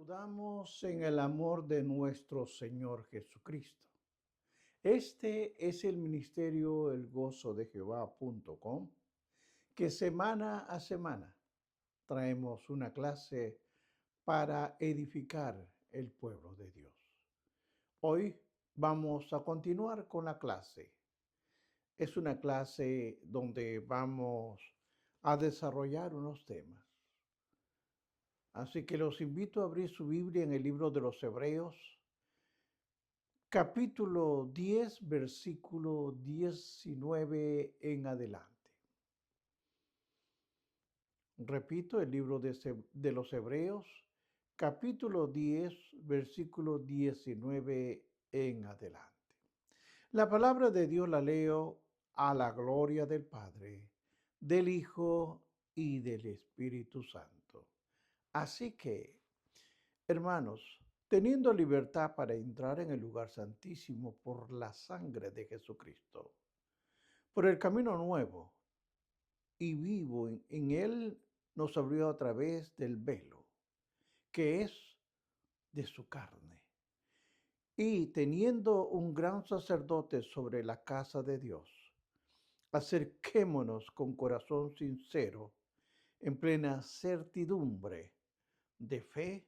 saludamos en el amor de nuestro Señor Jesucristo. Este es el ministerio elgozodejehová.com, que semana a semana traemos una clase para edificar el pueblo de Dios. Hoy vamos a continuar con la clase. Es una clase donde vamos a desarrollar unos temas. Así que los invito a abrir su Biblia en el libro de los Hebreos, capítulo 10, versículo 19 en adelante. Repito, el libro de los Hebreos, capítulo 10, versículo 19 en adelante. La palabra de Dios la leo a la gloria del Padre, del Hijo y del Espíritu Santo. Así que, hermanos, teniendo libertad para entrar en el lugar santísimo por la sangre de Jesucristo, por el camino nuevo y vivo en él, nos abrió a través del velo, que es de su carne. Y teniendo un gran sacerdote sobre la casa de Dios, acerquémonos con corazón sincero, en plena certidumbre de fe,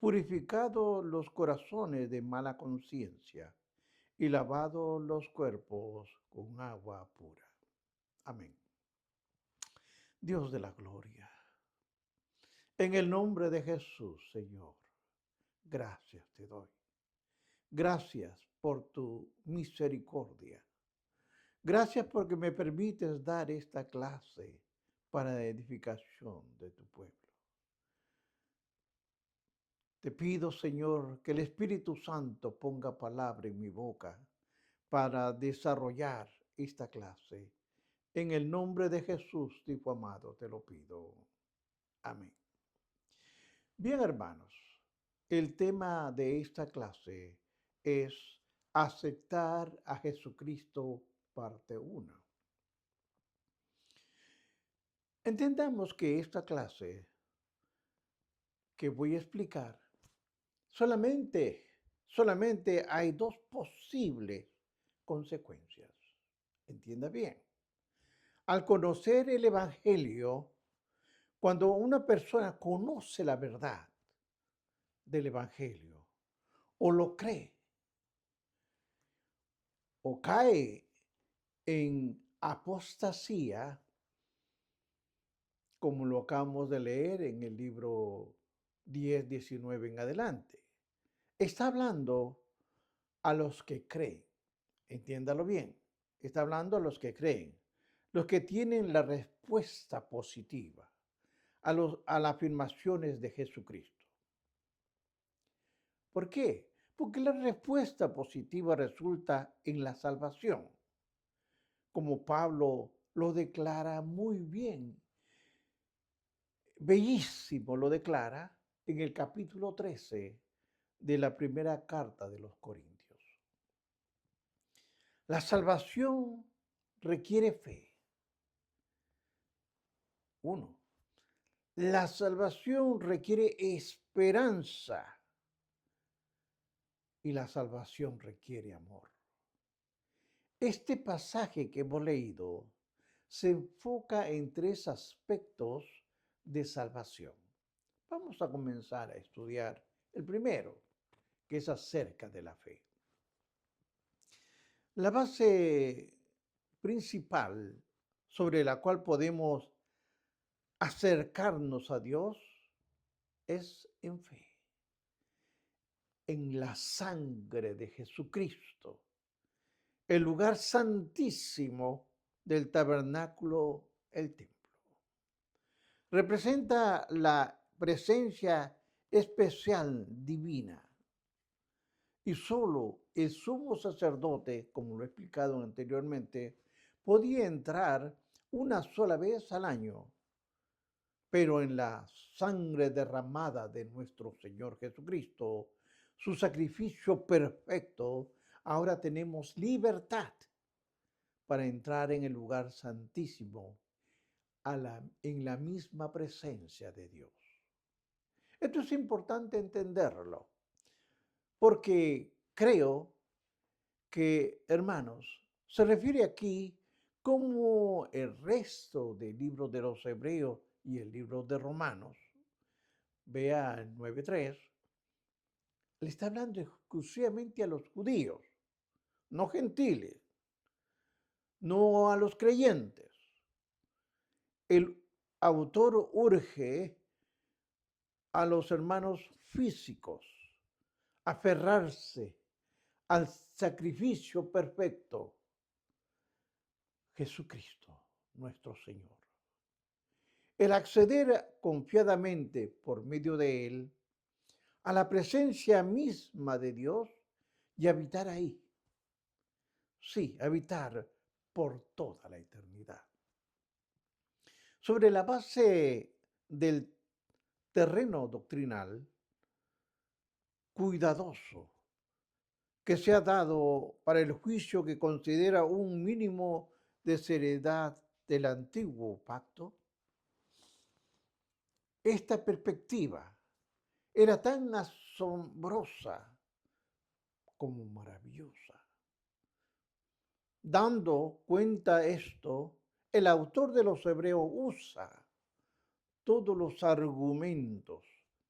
purificado los corazones de mala conciencia y lavado los cuerpos con agua pura. Amén. Dios de la gloria, en el nombre de Jesús, Señor, gracias te doy. Gracias por tu misericordia. Gracias porque me permites dar esta clase para la edificación de tu pueblo. Te pido, Señor, que el Espíritu Santo ponga palabra en mi boca para desarrollar esta clase. En el nombre de Jesús, Hijo amado, te lo pido. Amén. Bien, hermanos, el tema de esta clase es aceptar a Jesucristo, parte 1. Entendamos que esta clase que voy a explicar, solamente hay dos posibles consecuencias. Entienda bien. Al conocer el Evangelio, cuando una persona conoce la verdad del Evangelio, o lo cree, o cae en apostasía, como lo acabamos de leer en el libro 10, 19 en adelante. Está hablando a los que creen, entiéndalo bien, está hablando a los que creen, los que tienen la respuesta positiva a las afirmaciones de Jesucristo. ¿Por qué? Porque la respuesta positiva resulta en la salvación, como Pablo lo declara muy bien, bellísimo lo declara en el capítulo 13 de la primera carta de los Corintios. La salvación requiere fe. 1. La salvación requiere esperanza y la salvación requiere amor. Este pasaje que hemos leído se enfoca en 3 aspectos de salvación. Vamos a comenzar a estudiar el primero, que es acerca de la fe. La base principal sobre la cual podemos acercarnos a Dios es en fe, en la sangre de Jesucristo, el lugar santísimo del tabernáculo, el templo. Representa la presencia especial divina. Y solo el sumo sacerdote, como lo he explicado anteriormente, podía entrar una sola vez al año. Pero en la sangre derramada de nuestro Señor Jesucristo, su sacrificio perfecto, ahora tenemos libertad para entrar en el lugar santísimo, en la misma presencia de Dios. Esto es importante entenderlo, porque creo que, hermanos, se refiere aquí como el resto del libro de los Hebreos y el libro de Romanos, vea el 9:3, le está hablando exclusivamente a los judíos, no gentiles, no a los creyentes. El autor urge a los hermanos físicos a aferrarse al sacrificio perfecto, Jesucristo, nuestro Señor. El acceder confiadamente por medio de Él a la presencia misma de Dios y habitar ahí. Sí, habitar por toda la eternidad. Sobre la base del terreno doctrinal cuidadoso que se ha dado para el juicio que considera un mínimo de seriedad del antiguo pacto, esta perspectiva era tan asombrosa como maravillosa. Dando cuenta esto, el autor de los Hebreos usa todos los argumentos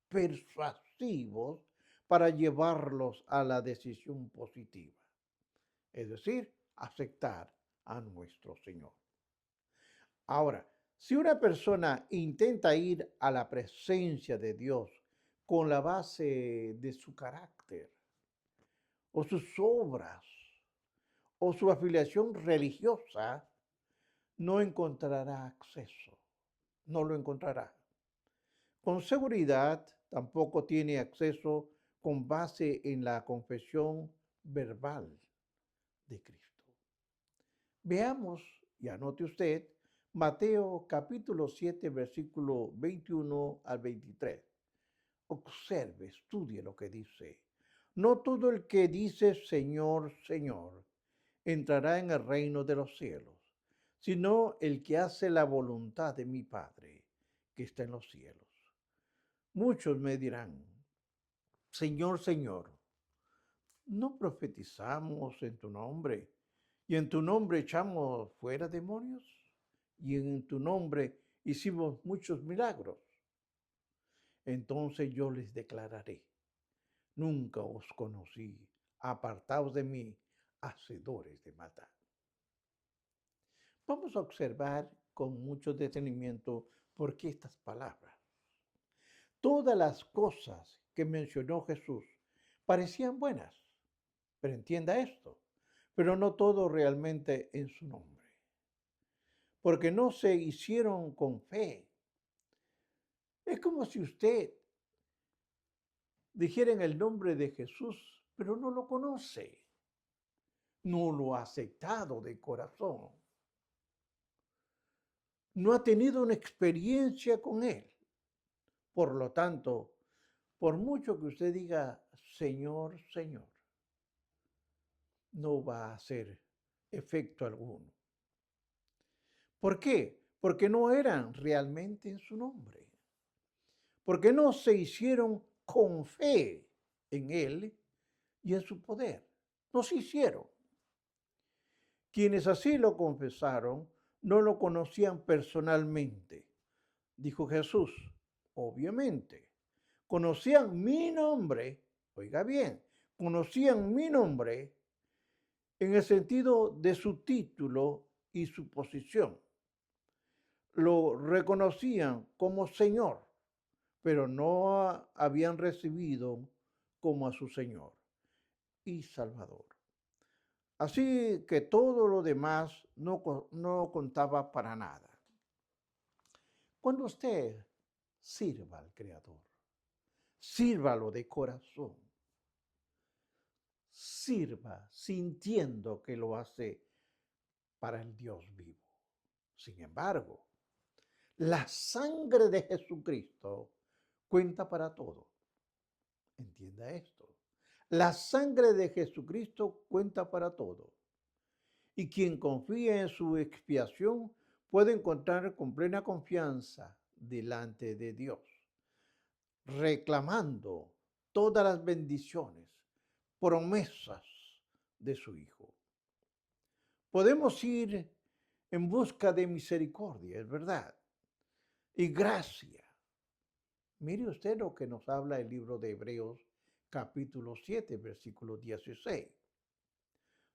persuasivos para llevarlos a la decisión positiva, es decir, aceptar a nuestro Señor. Ahora, si una persona intenta ir a la presencia de Dios con la base de su carácter o sus obras o su afiliación religiosa, no encontrará acceso, no lo encontrará. Con seguridad tampoco tiene acceso con base en la confesión verbal de Cristo. Veamos, y anote usted, Mateo capítulo 7, versículo 21 al 23. Observe, estudie lo que dice. No todo el que dice Señor, Señor, entrará en el reino de los cielos, sino el que hace la voluntad de mi Padre que está en los cielos. Muchos me dirán, Señor, Señor, ¿no profetizamos en tu nombre? ¿Y en tu nombre echamos fuera demonios? ¿Y en tu nombre hicimos muchos milagros? Entonces yo les declararé, nunca os conocí, apartaos de mí, hacedores de maldad. Vamos a observar con mucho detenimiento por qué estas palabras. Todas las cosas que mencionó Jesús parecían buenas, pero entienda esto, pero no todo realmente en su nombre, porque no se hicieron con fe. Es como si usted dijera en el nombre de Jesús, pero no lo conoce, no lo ha aceptado de corazón, no ha tenido una experiencia con Él. Por lo tanto, por mucho que usted diga, Señor, Señor, no va a hacer efecto alguno. ¿Por qué? Porque no eran realmente en su nombre. Porque no se hicieron con fe en Él y en su poder. No se hicieron. Quienes así lo confesaron no lo conocían personalmente. Dijo Jesús, obviamente. Conocían mi nombre, oiga bien, conocían mi nombre en el sentido de su título y su posición. Lo reconocían como Señor, pero no habían recibido como a su Señor y Salvador. Así que todo lo demás no contaba para nada. Cuando usted sirva al Creador, sírvalo de corazón, sirva sintiendo que lo hace para el Dios vivo. Sin embargo, la sangre de Jesucristo cuenta para todo. Entienda esto. La sangre de Jesucristo cuenta para todo. Y quien confía en su expiación puede encontrar con plena confianza delante de Dios. reclamando todas las bendiciones, promesas de su Hijo. Podemos ir en busca de misericordia, es verdad, y gracia. Mire usted lo que nos habla el libro de Hebreos, capítulo 7, versículo 16.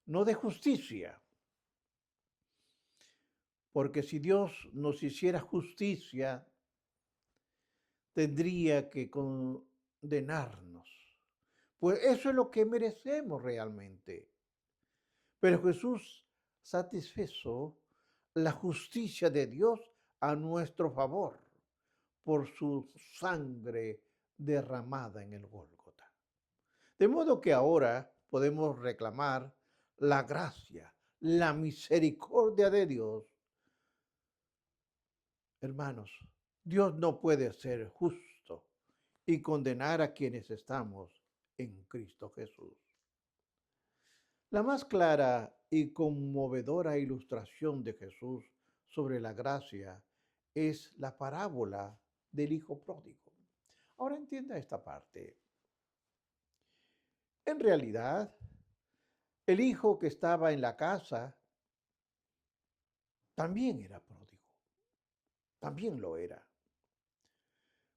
No de justicia, porque si Dios nos hiciera justicia, tendría que condenarnos. Pues eso es lo que merecemos realmente. Pero Jesús satisfizo la justicia de Dios a nuestro favor por su sangre derramada en el Gólgota. De modo que ahora podemos reclamar la gracia, la misericordia de Dios. Hermanos, Dios no puede ser justo y condenar a quienes estamos en Cristo Jesús. La más clara y conmovedora ilustración de Jesús sobre la gracia es la parábola del Hijo Pródigo. Ahora entienda esta parte. En realidad, el hijo que estaba en la casa también era pródigo, también lo era.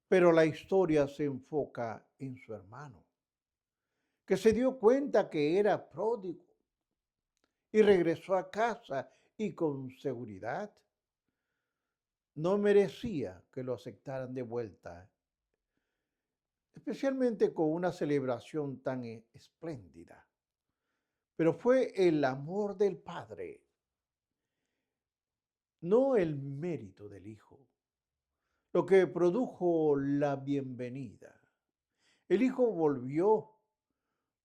Pero la historia se enfoca en su hermano, que se dio cuenta que era pródigo y regresó a casa y con seguridad no merecía que lo aceptaran de vuelta, especialmente con una celebración tan espléndida. Pero fue el amor del Padre, no el mérito del Hijo, lo que produjo la bienvenida. El Hijo volvió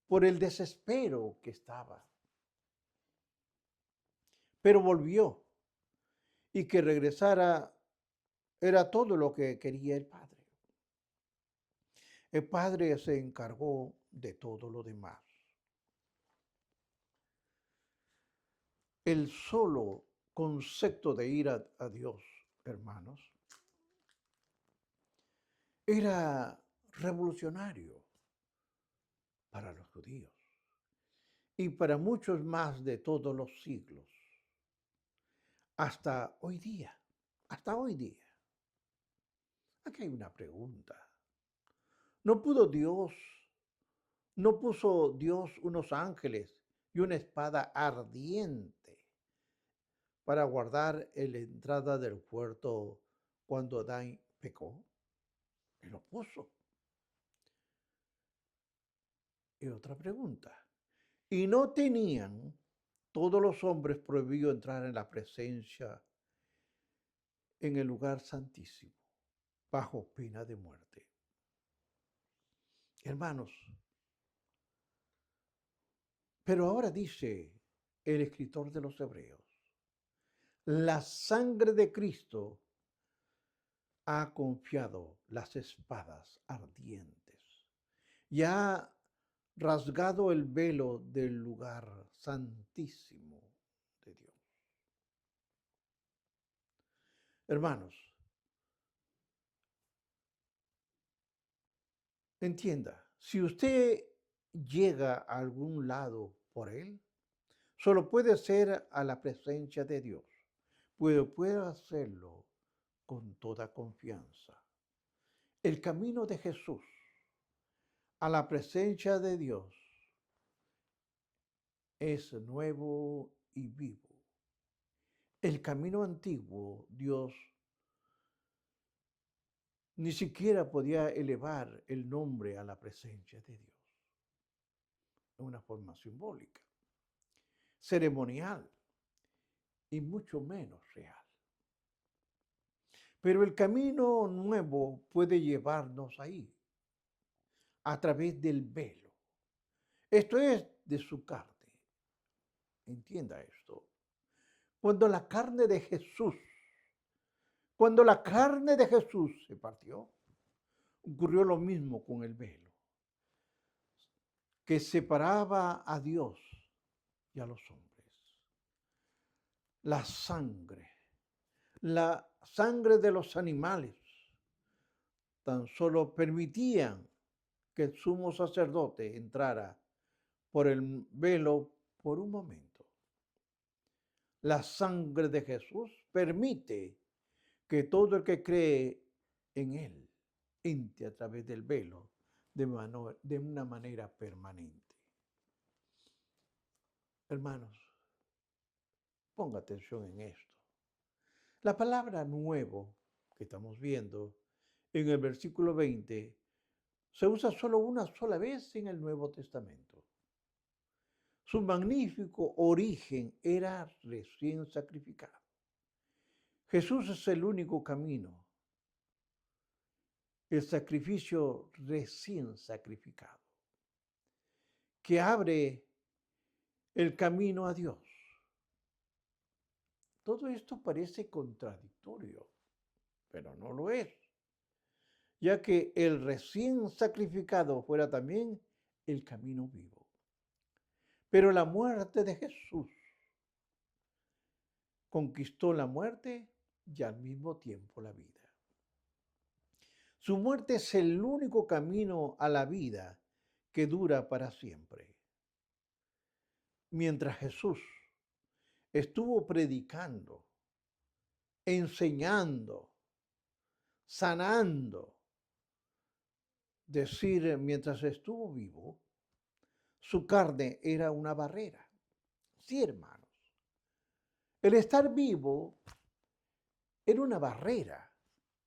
por el desespero que estaba, pero volvió, y que regresara era todo lo que quería el Padre. El Padre se encargó de todo lo demás. El solo concepto de ir a Dios, hermanos, era revolucionario para los judíos y para muchos más de todos los siglos, hasta hoy día, hasta hoy día. Aquí hay una pregunta. ¿No pudo Dios, no puso Dios unos ángeles y una espada ardiente para guardar la entrada del puerto cuando Adán pecó? Y lo puso. Y otra pregunta. ¿Y no tenían todos los hombres prohibido entrar en la presencia en el lugar santísimo, bajo pena de muerte? Hermanos, pero ahora dice el escritor de los Hebreos, la sangre de Cristo ha confiado las espadas ardientes y ha rasgado el velo del lugar santísimo de Dios. Hermanos, entienda, si usted llega a algún lado por él, solo puede ser a la presencia de Dios, puede hacerlo con toda confianza. El camino de Jesús a la presencia de Dios es nuevo y vivo. El camino antiguo, Dios ni siquiera podía elevar el nombre a la presencia de Dios. De una forma simbólica, ceremonial y mucho menos real. Pero el camino nuevo puede llevarnos ahí, a través del velo. Esto es de su carne. Entienda esto. Cuando la carne de Jesús, cuando la carne de Jesús se partió, ocurrió lo mismo con el velo, que separaba a Dios y a los hombres. La sangre de los animales tan solo permitían que el sumo sacerdote entrara por el velo por un momento. La sangre de Jesús permite que todo el que cree en Él entre a través del velo de una manera permanente. Hermanos, ponga atención en esto. La palabra nuevo que estamos viendo en el versículo 20 se usa solo una sola vez en el Nuevo Testamento. Su magnífico origen era recién sacrificado. Jesús es el único camino, el sacrificio recién sacrificado, que abre el camino a Dios. Todo esto parece contradictorio, pero no lo es, ya que el recién sacrificado fuera también el camino vivo. Pero la muerte de Jesús conquistó la muerte y al mismo tiempo la vida. Su muerte es el único camino a la vida que dura para siempre. Mientras Jesús estuvo predicando, enseñando, sanando, decir, mientras estuvo vivo, su carne era una barrera. Sí, hermanos. El estar vivo era una barrera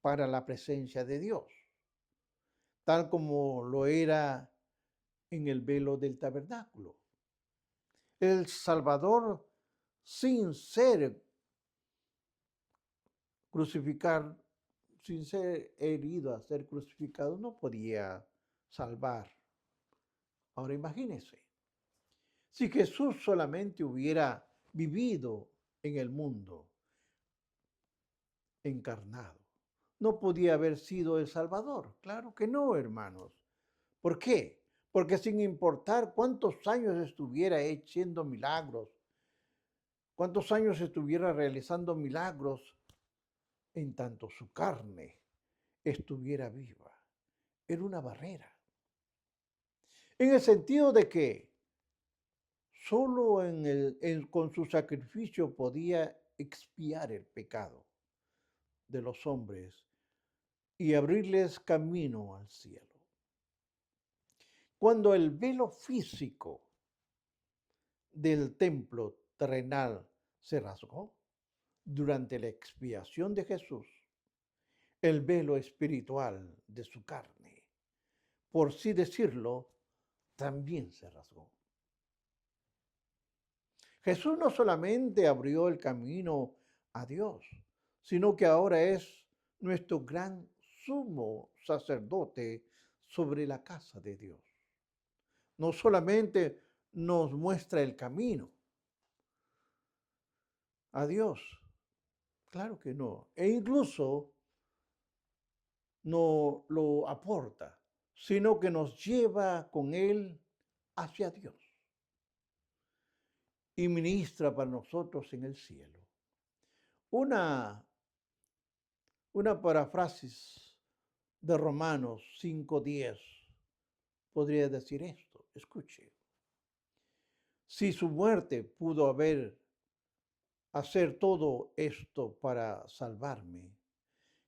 para la presencia de Dios, tal como lo era en el velo del tabernáculo. El Salvador, sin ser crucificado, sin ser herido a ser crucificado, no podía salvar. Ahora imagínense, si Jesús solamente hubiera vivido en el mundo, encarnado, no podía haber sido el Salvador. Claro que no, hermanos. ¿Por qué? Porque sin importar cuántos años estuviera haciendo milagros, cuántos años estuviera realizando milagros, en tanto su carne estuviera viva, era una barrera. En el sentido de que solo con su sacrificio podía expiar el pecado de los hombres y abrirles camino al cielo. Cuando el velo físico del templo terrenal se rasgó durante la expiación de Jesús, el velo espiritual de su carne, por sí decirlo, también se rasgó. Jesús no solamente abrió el camino a Dios, sino que ahora es nuestro gran sumo sacerdote sobre la casa de Dios. No solamente nos muestra el camino a Dios, claro que no, e incluso no lo aporta, sino que nos lleva con Él hacia Dios y ministra para nosotros en el cielo. Una, una paráfrasis de Romanos 5:10 podría decir esto. Escuche. Si su muerte pudo hacer todo esto para salvarme,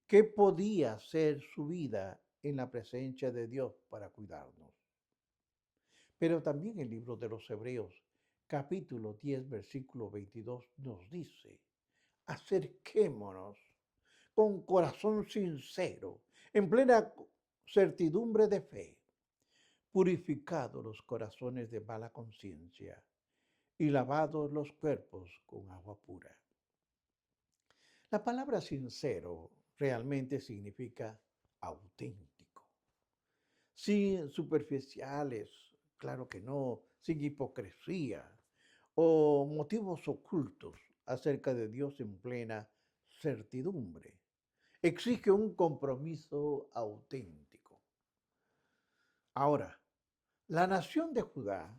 ¿qué podía hacer su vida en la presencia de Dios para cuidarnos? Pero también el libro de los Hebreos, capítulo 10, versículo 22, nos dice, acerquémonos con corazón sincero, en plena certidumbre de fe, purificados los corazones de mala conciencia y lavados los cuerpos con agua pura. La palabra sincero realmente significa auténtico, sin superficiales, claro que no, sin hipocresía o motivos ocultos acerca de Dios en plena certidumbre. Exige un compromiso auténtico. Ahora, la nación de Judá,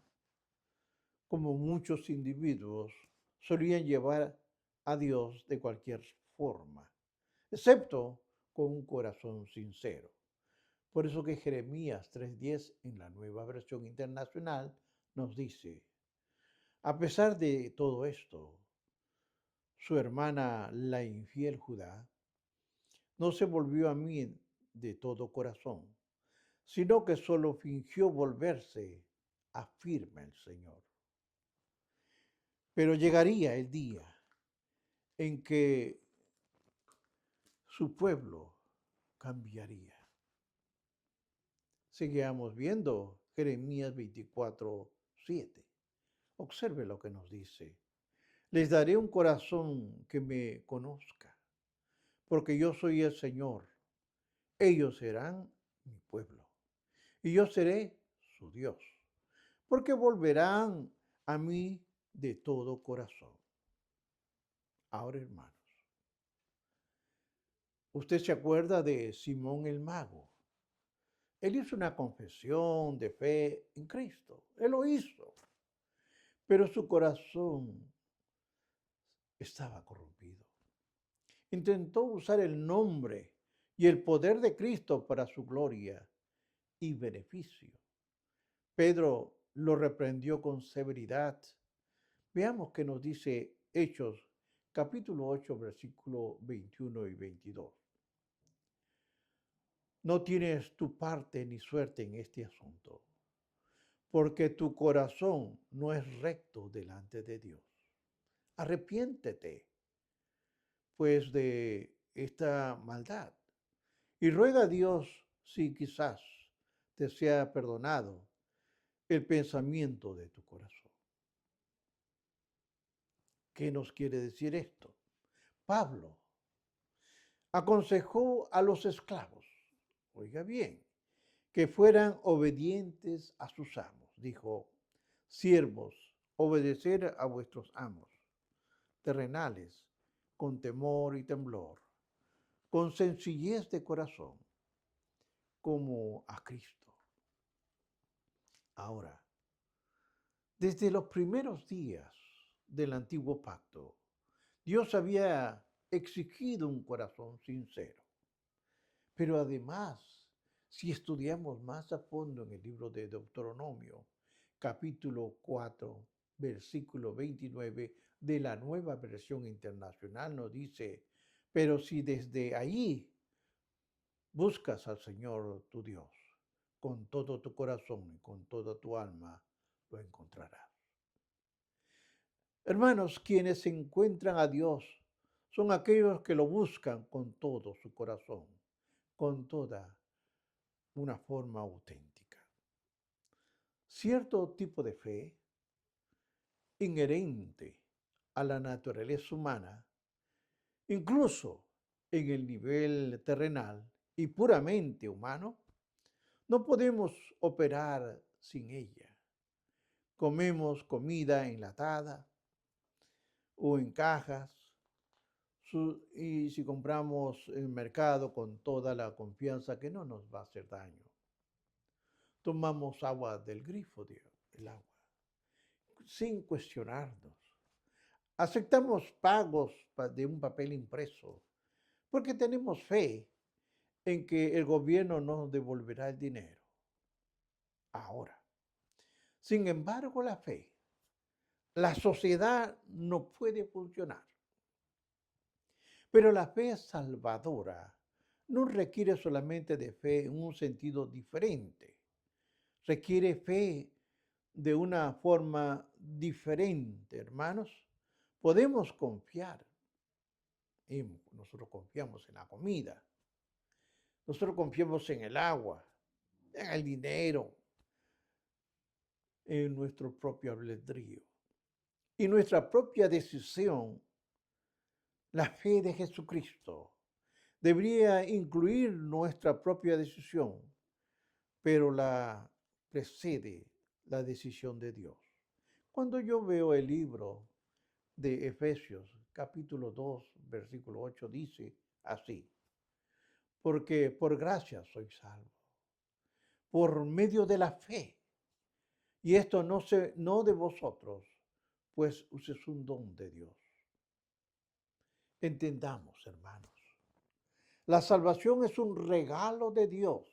como muchos individuos, solían llevar a Dios de cualquier forma, excepto con un corazón sincero. Por eso que Jeremías 3:10 en la Nueva Versión Internacional nos dice, a pesar de todo esto, su hermana, la infiel Judá, no se volvió a mí de todo corazón, sino que solo fingió volverse, afirma el Señor. Pero llegaría el día en que su pueblo cambiaría. Seguimos viendo Jeremías 24:7. Observe lo que nos dice. Les daré un corazón que me conozca, porque yo soy el Señor. Ellos serán mi pueblo, y yo seré su Dios, porque volverán a mí de todo corazón. Ahora, hermanos, usted se acuerda de Simón el Mago. Él hizo una confesión de fe en Cristo. Él lo hizo, pero su corazón estaba corrompido. Intentó usar el nombre y el poder de Cristo para su gloria y beneficio. Pedro lo reprendió con severidad. Veamos qué nos dice Hechos, capítulo 8, versículo 21 y 22. No tienes tu parte ni suerte en este asunto, porque tu corazón no es recto delante de Dios. Arrepiéntete, pues, de esta maldad y ruega a Dios si quizás te sea perdonado el pensamiento de tu corazón. ¿Qué nos quiere decir esto? Pablo aconsejó a los esclavos, oiga bien, que fueran obedientes a sus amos. Dijo, siervos, obedecer a vuestros amos terrenales con temor y temblor, con sencillez de corazón, como a Cristo. Ahora, desde los primeros días del antiguo pacto, Dios había exigido un corazón sincero. Pero además, si estudiamos más a fondo en el libro de Deuteronomio, capítulo 4, versículo 29 de la Nueva Versión Internacional, nos dice, pero si desde allí buscas al Señor tu Dios, con todo tu corazón y con toda tu alma, lo encontrarás. Hermanos, quienes encuentran a Dios son aquellos que lo buscan con todo su corazón, con toda una forma auténtica. Cierto tipo de fe inherente a la naturaleza humana, incluso en el nivel terrenal y puramente humano, no podemos operar sin ella. Comemos comida enlatada o en cajas, y si compramos en el mercado con toda la confianza que no nos va a hacer daño. Tomamos agua del grifo, el agua, sin cuestionarnos. Aceptamos pagos de un papel impreso porque tenemos fe en que el gobierno nos devolverá el dinero. Ahora, sin embargo, la sociedad no puede funcionar. Pero la fe salvadora no requiere solamente de fe en un sentido diferente. Requiere fe de una forma diferente, hermanos. Podemos confiar. Nosotros confiamos en la comida. Nosotros confiamos en el agua, en el dinero, en nuestro propio albedrío. Y nuestra propia decisión, la fe de Jesucristo, debería incluir nuestra propia decisión, pero la precede la decisión de Dios. Cuando yo veo el libro de Efesios, capítulo 2, versículo 8, dice así, porque por gracia soy salvo, por medio de la fe, y esto no de vosotros, pues es un don de Dios. Entendamos, hermanos, la salvación es un regalo de Dios.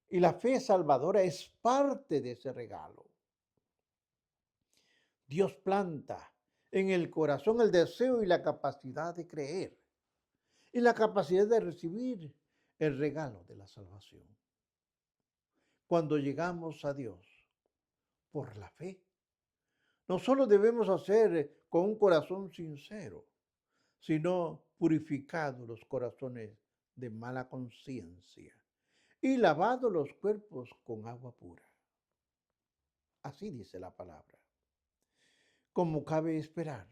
Y la fe salvadora es parte de ese regalo. Dios planta en el corazón el deseo y la capacidad de creer y la capacidad de recibir el regalo de la salvación. Cuando llegamos a Dios por la fe, no solo debemos hacer con un corazón sincero, sino purificado los corazones de mala conciencia y lavado los cuerpos con agua pura. Así dice la palabra. Como cabe esperar,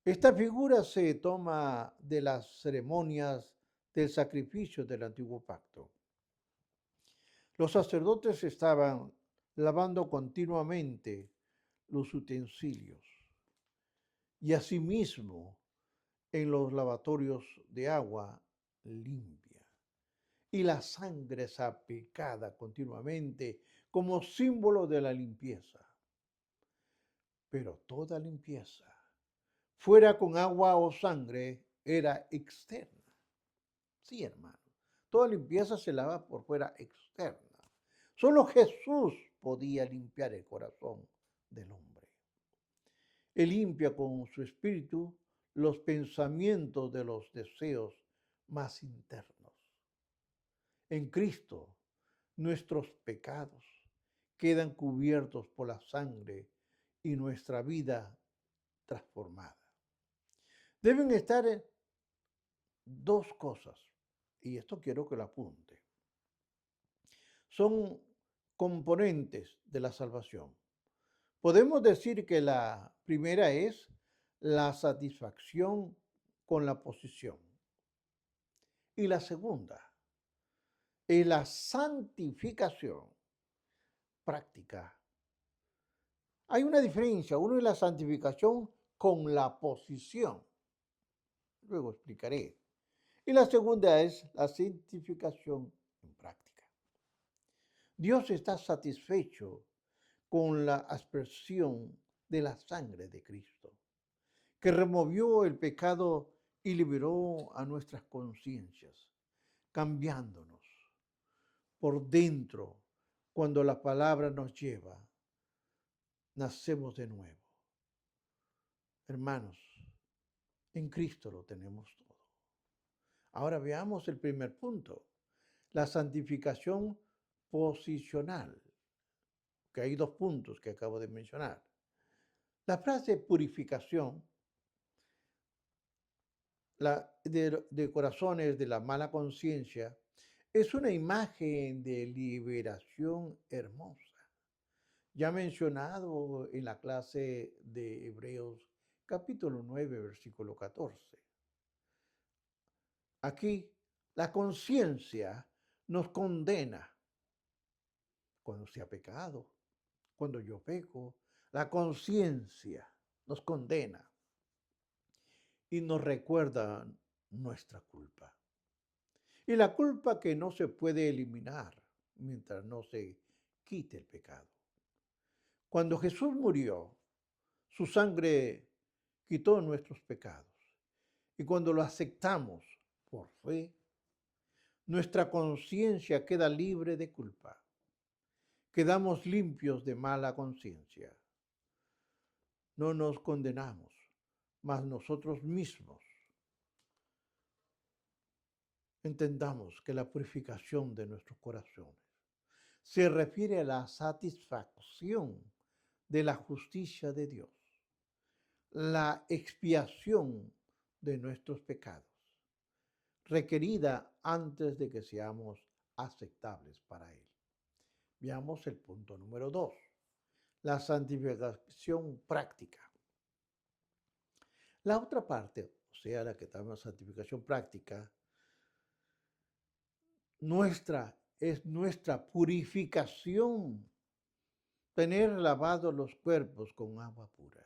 esta figura se toma de las ceremonias del sacrificio del antiguo pacto. Los sacerdotes estaban lavando continuamente los utensilios y asimismo en los lavatorios de agua limpia y la sangre salpicada continuamente como símbolo de la limpieza. Pero toda limpieza, fuera con agua o sangre, era externa. Sí, hermano. Toda limpieza se lava por fuera externa. Solo Jesús podía limpiar el corazón del hombre. Él limpia con su espíritu los pensamientos de los deseos más internos. En Cristo, nuestros pecados quedan cubiertos por la sangre y nuestra vida transformada. Deben estar dos cosas, y esto quiero que lo apunte. Son componentes de la salvación. Podemos decir que la primera es la satisfacción con la posición. Y la segunda es la santificación práctica. Hay una diferencia. Uno es la santificación con la posición. Luego explicaré. Y la segunda es la santificación en práctica. Dios está satisfecho con la aspersión de la sangre de Cristo, que removió el pecado y liberó a nuestras conciencias, cambiándonos por dentro cuando la palabra nos lleva. Nacemos de nuevo. Hermanos, en Cristo lo tenemos todo. Ahora veamos el primer punto, la santificación posicional, que hay dos puntos que acabo de mencionar. La frase purificación de corazones de la mala conciencia es una imagen de liberación hermosa, ya mencionado en la clase de Hebreos capítulo 9, versículo 14. Aquí la conciencia nos condena cuando se ha pecado, cuando yo peco, la conciencia nos condena y nos recuerda nuestra culpa. Y la culpa que no se puede eliminar mientras no se quite el pecado. Cuando Jesús murió, su sangre quitó nuestros pecados. Y cuando lo aceptamos por fe, nuestra conciencia queda libre de culpa. Quedamos limpios de mala conciencia. No nos condenamos, mas nosotros mismos entendamos que la purificación de nuestros corazones se refiere a la satisfacción de la justicia de Dios, la expiación de nuestros pecados, requerida antes de que seamos aceptables para Él. Veamos el punto número 2, la santificación práctica. La otra parte, o sea, la que está en santificación práctica, es nuestra purificación, tener lavados los cuerpos con agua pura.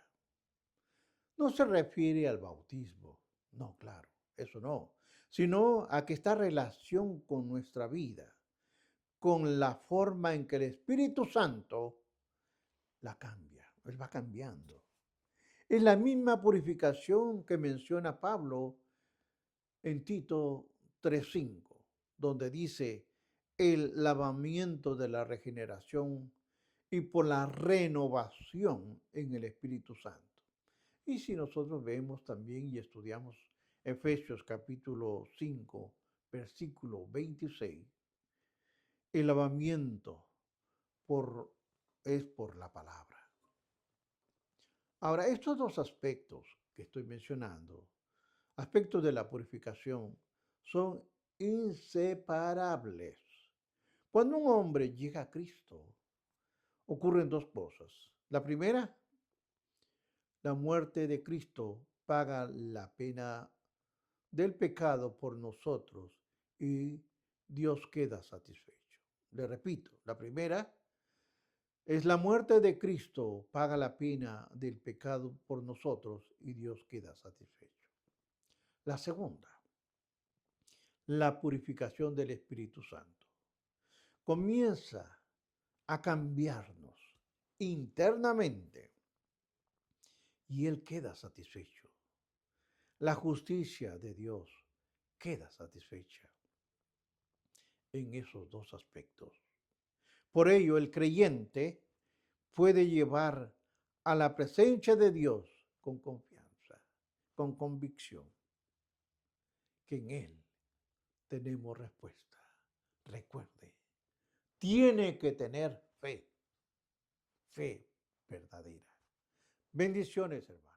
No se refiere al bautismo, no, claro, eso no, sino a que esta relación con nuestra vida, con la forma en que el Espíritu Santo la cambia, Él va cambiando. Es la misma purificación que menciona Pablo en Tito 3:5, donde dice, el lavamiento de la regeneración y por la renovación en el Espíritu Santo. Y si nosotros vemos también y estudiamos Efesios capítulo 5, versículo 26, el lavamiento es por la palabra. Ahora, estos dos aspectos que estoy mencionando, aspectos de la purificación, son inseparables. Cuando un hombre llega a Cristo, ocurren dos cosas. La primera, la muerte de Cristo paga la pena del pecado por nosotros y Dios queda satisfecho. Le repito, la primera es la muerte de Cristo paga la pena del pecado por nosotros y Dios queda satisfecho. La segunda, la purificación del Espíritu Santo. Comienza a cambiarnos internamente y Él queda satisfecho. La justicia de Dios queda satisfecha en esos dos aspectos. Por ello, el creyente puede llevar a la presencia de Dios con confianza, con convicción, que en Él tenemos respuesta. Recuerde, tiene que tener fe, fe verdadera. Bendiciones, hermanos.